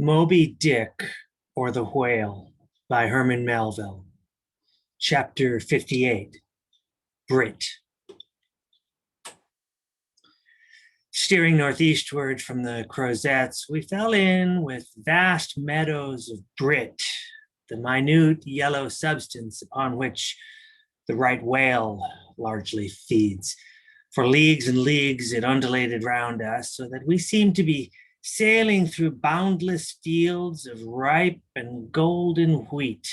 Moby-Dick, or the Whale, by Herman Melville. Chapter 58, Brit. Steering northeastward from the Crozettes, we fell in with vast meadows of Brit, the minute yellow substance upon which the right whale largely feeds. For leagues and leagues it undulated round us, so that we seemed to be sailing through boundless fields of ripe and golden wheat.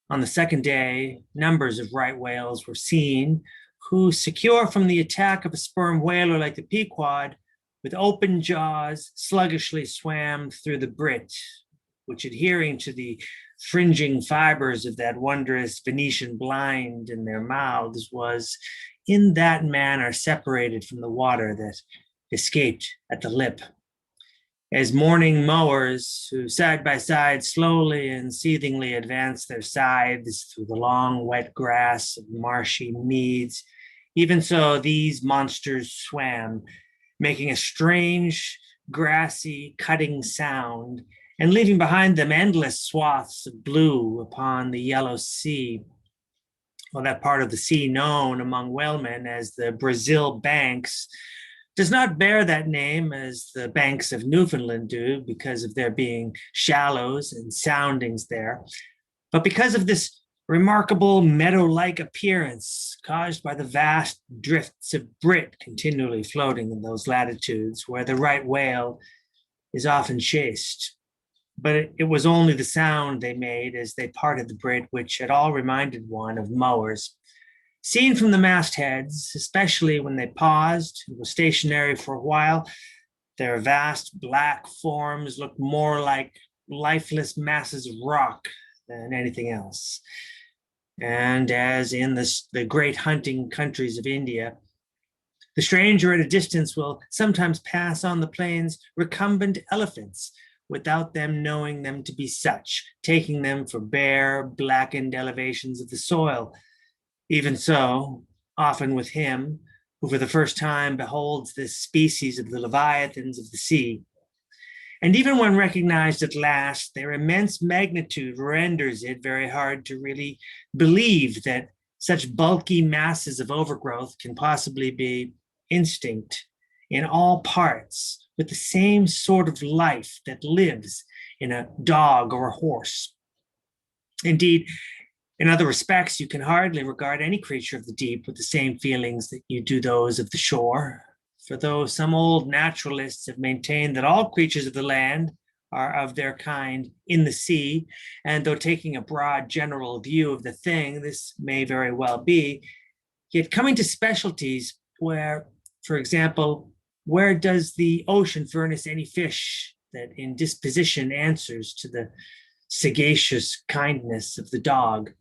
On the second day, numbers of right whales were seen, who, secure from the attack of a sperm whaler like the Pequod, with open jaws, sluggishly swam through the Brit, which, adhering to the fringing fibers of that wondrous Venetian blind in their mouths, was in that manner separated from the water that escaped at the lip. As morning mowers, who side by side slowly and seethingly advance their scythes through the long wet grass of marshy meads, even so these monsters swam, making a strange, grassy, cutting sound, and leaving behind them endless swaths of blue upon the yellow sea. Well, that part of the sea known among whalemen as the Brazil Banks does not bear that name as the banks of Newfoundland do, because of there being shallows and soundings there, but because of this remarkable meadow-like appearance caused by the vast drifts of Brit continually floating in those latitudes where the right whale is often chased. But it was only the sound they made as they parted the Brit which at all reminded one of mowers. Seen from the mastheads, especially when they paused and were stationary for a while, their vast black forms looked more like lifeless masses of rock than anything else. And as in the great hunting countries of India, the stranger at a distance will sometimes pass on the plains recumbent elephants without them knowing them to be such, taking them for bare, blackened elevations of the soil. Even so, often with him, who for the first time beholds this species of the leviathans of the sea. And even when recognized at last, their immense magnitude renders it very hard to really believe that such bulky masses of overgrowth can possibly be instinct in all parts with the same sort of life that lives in a dog or a horse. Indeed, in other respects, you can hardly regard any creature of the deep with the same feelings that you do those of the shore. For though some old naturalists have maintained that all creatures of the land are of their kind in the sea, and though taking a broad general view of the thing, this may very well be, yet coming to specialties where, for example, where does the ocean furnish any fish that in disposition answers to the sagacious kindness of the dog?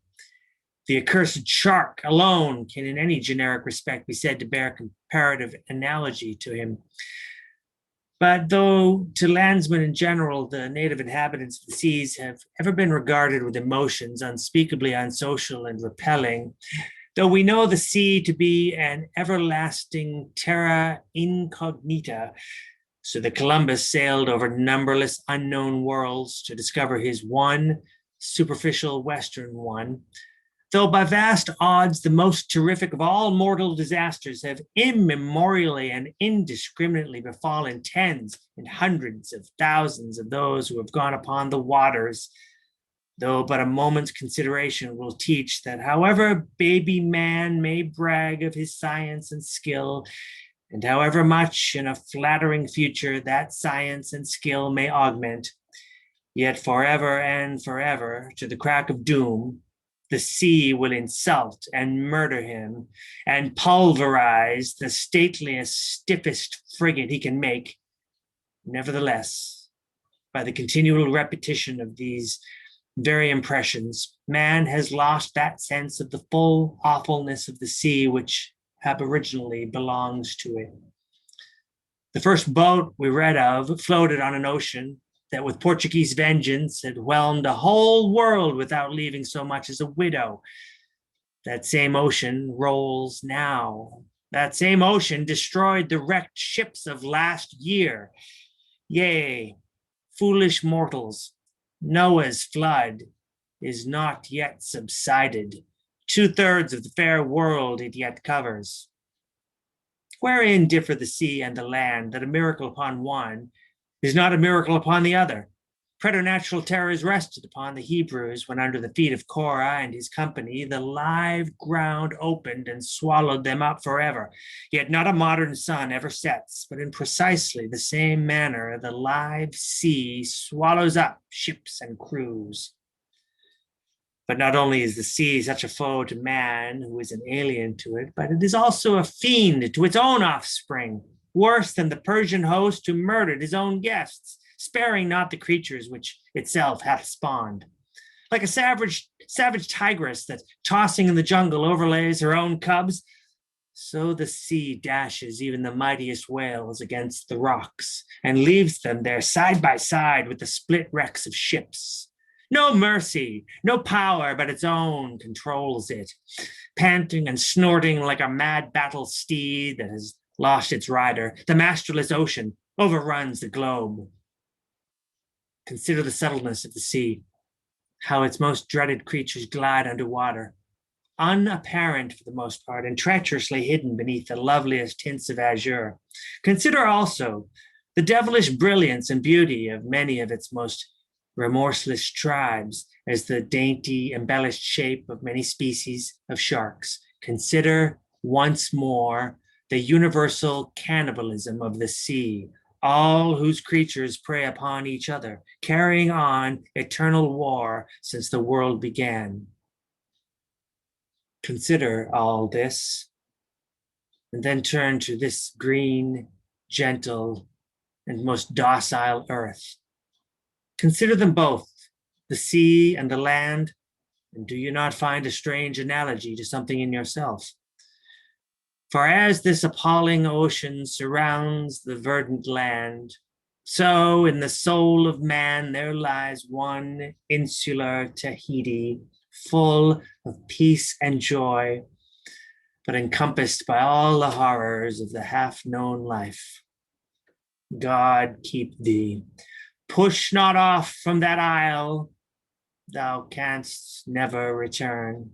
The accursed shark alone can in any generic respect be said to bear comparative analogy to him. But though to landsmen in general, the native inhabitants of the seas have ever been regarded with emotions unspeakably unsocial and repelling, though we know the sea to be an everlasting terra incognita, so that Columbus sailed over numberless unknown worlds to discover his one superficial western one, though by vast odds the most terrific of all mortal disasters have immemorially and indiscriminately befallen tens and hundreds of thousands of those who have gone upon the waters, though but a moment's consideration will teach that however baby man may brag of his science and skill, and however much in a flattering future that science and skill may augment, yet forever and forever, to the crack of doom, the sea will insult and murder him and pulverize the stateliest, stiffest frigate he can make. Nevertheless, by the continual repetition of these very impressions, man has lost that sense of the full awfulness of the sea which aboriginally belongs to it. The first boat we read of floated on an ocean that with Portuguese vengeance had whelmed a whole world without leaving so much as a widow. That same ocean rolls now. That same ocean destroyed the wrecked ships of last year. Yea, foolish mortals, Noah's flood is not yet subsided. 2/3 of the fair world it yet covers. Wherein differ the sea and the land, that a miracle upon one is not a miracle upon the other? Preternatural terrors rested upon the Hebrews when under the feet of Korah and his company the live ground opened and swallowed them up forever. Yet not a modern sun ever sets, but in precisely the same manner the live sea swallows up ships and crews. But not only is the sea such a foe to man who is an alien to it, but it is also a fiend to its own offspring, worse than the Persian host who murdered his own guests, sparing not the creatures which itself hath spawned. Like a savage tigress that, tossing in the jungle, overlays her own cubs, so the sea dashes even the mightiest whales against the rocks and leaves them there side by side with the split wrecks of ships. No mercy, no power but its own controls it, panting and snorting like a mad battle steed that has lost its rider. The masterless ocean overruns the globe. Consider the subtleness of the sea, how its most dreaded creatures glide underwater, unapparent for the most part, and treacherously hidden beneath the loveliest tints of azure. Consider also the devilish brilliance and beauty of many of its most remorseless tribes, as the dainty, embellished shape of many species of sharks. Consider once more the universal cannibalism of the sea, all whose creatures prey upon each other, carrying on eternal war since the world began. Consider all this, and then turn to this green, gentle, and most docile earth. Consider them both, the sea and the land, and do you not find a strange analogy to something in yourself? For as this appalling ocean surrounds the verdant land, so in the soul of man there lies one insular Tahiti, full of peace and joy, but encompassed by all the horrors of the half-known life. God keep thee. Push not off from that isle, thou canst never return.